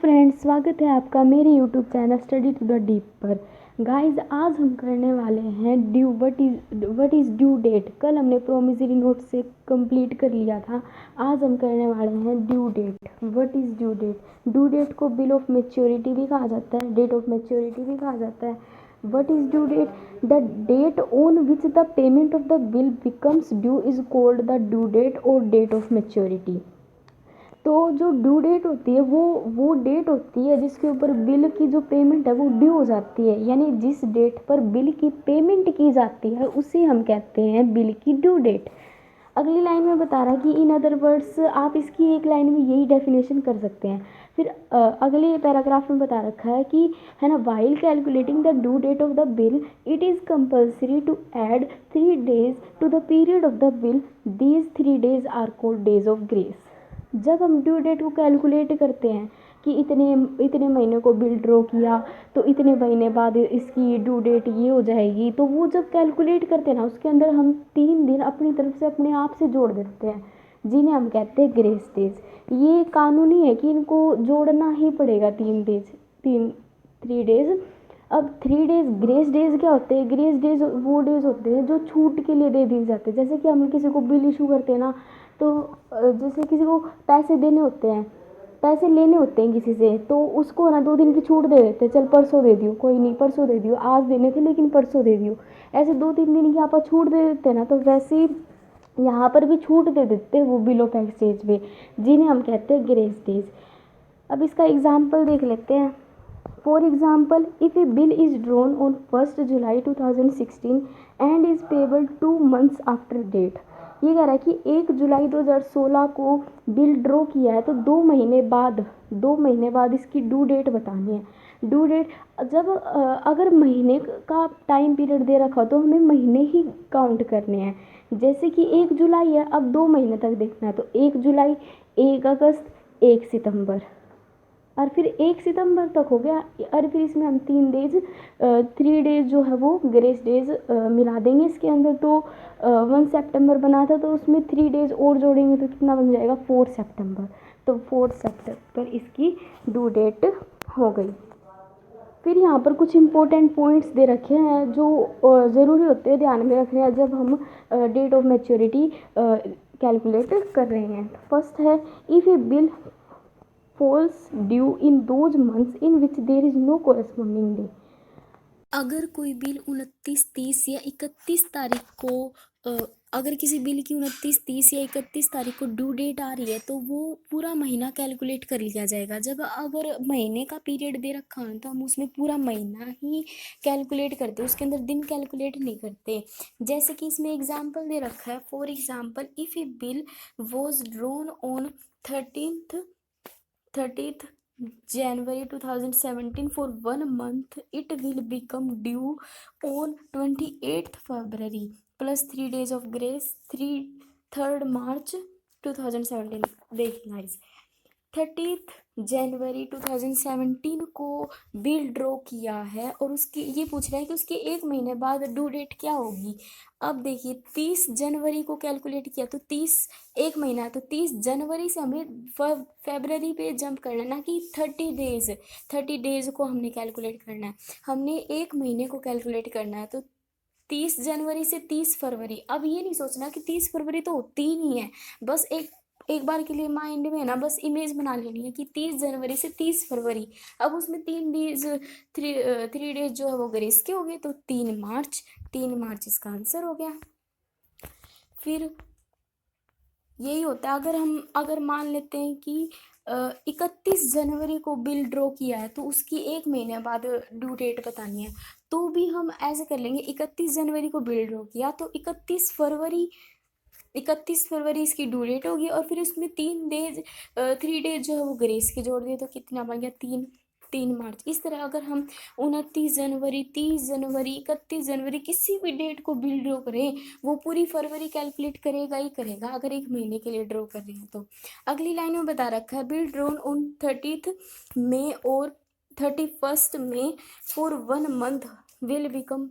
Friends, स्वागत है आपका मेरे YouTube channel study to the deep पर। गाइस, आज हम करने वाले हैं व्हाट इज़ ड्यू डेट। कल हमने प्रोमिसरी नोट से कंप्लीट कर लिया था। आज हम करने वाले हैं due date. What is due date? Due date को बिल ऑफ मैच्योरिटी भी कहा जाता है, डेट ऑफ मैच्योरिटी भी कहा जाता है। What is due date? The date on which the payment of the bill becomes due is called the due date और डेट ऑफ मैच्योरिटी। तो जो ड्यू डेट होती है वो डेट होती है जिसके ऊपर बिल की जो पेमेंट है वो ड्यू हो जाती है, यानी जिस डेट पर बिल की पेमेंट की जाती है उसे हम कहते हैं बिल की ड्यू डेट। अगली लाइन में बता रहा है कि इन अदर वर्ड्स, आप इसकी एक लाइन में यही डेफिनेशन कर सकते हैं। फिर अगले पैराग्राफ में बता रखा है कि है ना, while calculating the due date of the bill it is compulsory to add 3 days to the period of the bill. These 3 days are called days of grace. जब हम ड्यू डेट को कैलकुलेट करते हैं कि इतने इतने महीने को बिल ड्रॉ किया तो इतने महीने बाद इसकी ड्यू डेट ये हो जाएगी, तो वो जब कैलकुलेट करते हैं ना उसके अंदर हम 3 दिन अपनी तरफ से अपने आप से जोड़ देते हैं, जिन्हें हम कहते हैं ग्रेस डेज। ये कानूनी है कि इनको जोड़ना ही पड़ेगा 3 डेज। अब 3 डेज ग्रेस डेज क्या होते हैं? ग्रेस डेज वो डेज होते हैं जो छूट के लिए दे दिए जाते हैं। जैसे कि हम किसी को बिल इशू करते हैं ना, तो जैसे किसी को पैसे देने होते हैं, पैसे लेने होते हैं किसी से, तो उसको ना 2 दिन की छूट दे देते हैं। चल परसों दे दियो, कोई नहीं परसों दे दियो, आज देने थे लेकिन परसों दे दियो। ऐसे 2-3 दिन की आप छूट दे देते हैं ना, तो वैसे ही यहाँ पर भी छूट दे देते हैं वो बिल ऑफ एक्सचेंज में, जिन्हें हम कहते हैं ग्रेस डेज। अब इसका एग्जाम्पल देख लेते हैं। For example, if a bill is drawn on 1 July 2016 and is payable 2 months after date. ये कह रहा है कि 1 जुलाई 2016 को बिल ड्रॉ किया है तो 2 महीने बाद इसकी ड्यू डेट बतानी है। ड्यू डेट जब अगर महीने का टाइम पीरियड दे रखा हो तो हमें महीने ही काउंट करने हैं। जैसे कि 1 जुलाई है, अब 2 महीने तक देखना है, तो 1 जुलाई, 1 अगस्त, 1 सितंबर, और फिर 1 सितंबर तक हो गया। और फिर इसमें हम 3 डेज जो है वो ग्रेस डेज मिला देंगे इसके अंदर। तो 1 सितंबर बना था तो उसमें 3 डेज और जोड़ेंगे तो कितना बन जाएगा? 4 सितंबर। तो 4 सितंबर इसकी ड्यू डेट हो गई। फिर यहाँ पर कुछ इम्पोर्टेंट पॉइंट्स दे रखे हैं जो ज़रूरी होते हैं ध्यान में रखने हैं जब हम डेट ऑफ मैच्योरिटी कैलकुलेट कर रहे हैं। फर्स्ट है, if a bill falls due in those months in which there is no corresponding day। अगर कोई बिल 29, 30 या 31 तारीख को अगर किसी बिल की 29, 30 या 31 तारीख को ड्यू डेट आ रही है तो वो पूरा महीना कैलकुलेट कर लिया जाएगा। जब अगर महीने का पीरियड दे रखा है तो हम उसमें पूरा महीना ही कैलकुलेट करते, उसके अंदर दिन कैलकुलेट नहीं करते। जैसे कि इसमें एग्जाम्पल दे रखा है। For example, if a bill was drawn on 30th January 2017 for 1 month, it will become due on 28th February plus 3 days of grace, 3rd March 2017। देखिए गाइस, 30th January 2017 को बिल ड्रॉ किया है और उसकी ये पूछ रहा है कि उसके 1 महीने बाद ड्यू डेट क्या होगी। अब देखिए, 30 जनवरी को कैलकुलेट किया तो 30 एक महीना है, तो 30 जनवरी से हमें फरवरी पे जंप करना है, ना कि 30 डेज को हमने कैलकुलेट करना है। हमने 1 महीने को कैलकुलेट करना है, तो 30 जनवरी से 30 फरवरी। अब ये नहीं सोचना कि 30 फरवरी तो होती ही नहीं है, बस एक बार के लिए माइंड में ना बस इमेज बना लेनी है कि 30 जनवरी से 30 फरवरी। अब उसमें 3 डेज, 3 डेज जो है वो ग्रेस के हो गए, तो 3 मार्च इसका आंसर हो गया। फिर यही होता है, अगर मान लेते हैं कि 31 जनवरी को बिल ड्रॉ किया है तो उसकी 1 महीने बाद ड्यू डेट बतानी है, तो भी हम ऐसे कर लेंगे। 31 जनवरी को बिल ड्रॉ किया तो 31 फरवरी इसकी ड्यू डेट होगी, और फिर उसमें 3 डेज जो है वो ग्रेस के जोड़ दिए तो कितना बन गया? 3 मार्च। इस तरह अगर हम 29 जनवरी, 30 जनवरी, 31 जनवरी किसी भी डेट को बिल ड्रॉ करें, वो पूरी फरवरी कैलकुलेट करेगा ही करेगा अगर 1 महीने के लिए ड्रॉ कर रहे हैं तो। अगली लाइन में बता रखा है, bill drawn on 30th May और 31st May for 1 month will become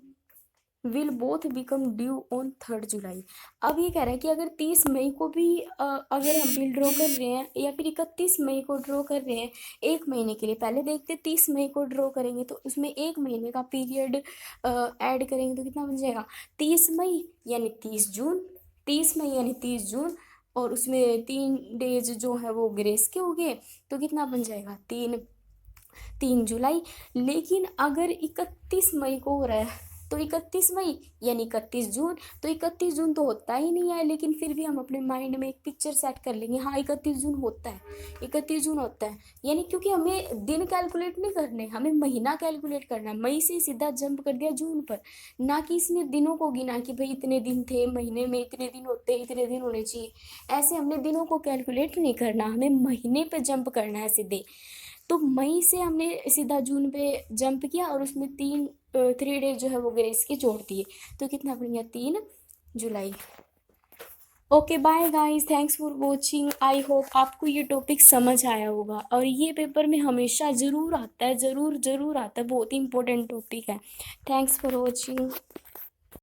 will both become due on 3 July. अब ये कह रहा है कि अगर 30 मई को भी अगर हम बिल ड्रॉ कर रहे हैं या फिर 31 मई को ड्रॉ कर रहे हैं एक महीने के लिए, पहले देखते 30 मई को ड्रॉ करेंगे तो उसमें एक महीने का पीरियड ऐड करेंगे तो कितना बन जाएगा, 30 मई यानी 30 जून, 30 मई यानी 30 जून, और उसमें 3 डेज जो है वो ग्रेस के हो गए, तो कितना बन जाएगा 3 जुलाई। लेकिन अगर 31 मई को हो रहा है तो 31 मई यानी 31 जून, तो 31 जून तो होता ही नहीं है, लेकिन फिर भी हम अपने माइंड में एक पिक्चर सेट कर लेंगे, हाँ 31 जून होता है, 31 जून होता है। यानी क्योंकि हमें दिन कैलकुलेट नहीं करने, हमें महीना कैलकुलेट करना है। मई से सीधा जंप कर दिया जून पर, ना कि इसने दिनों को गिना कि भाई इतने दिन थे महीने में, इतने दिन होते, इतने दिन होने चाहिए। ऐसे हमने दिनों को कैलकुलेट नहीं करना, हमें महीने पे जंप करना है सीधे। तो मई से हमने सीधा जून पे जंप किया और उसमें 3 डेज जो है वो ग्रेस के जोड़ दिए, तो कितना बन गया 3 जुलाई। Okay bye guys, thanks for watching. I hope आपको ये टॉपिक समझ आया होगा, और ये पेपर में हमेशा ज़रूर आता है, ज़रूर ज़रूर आता है, बहुत ही इंपॉर्टेंट टॉपिक है। Thanks for watching.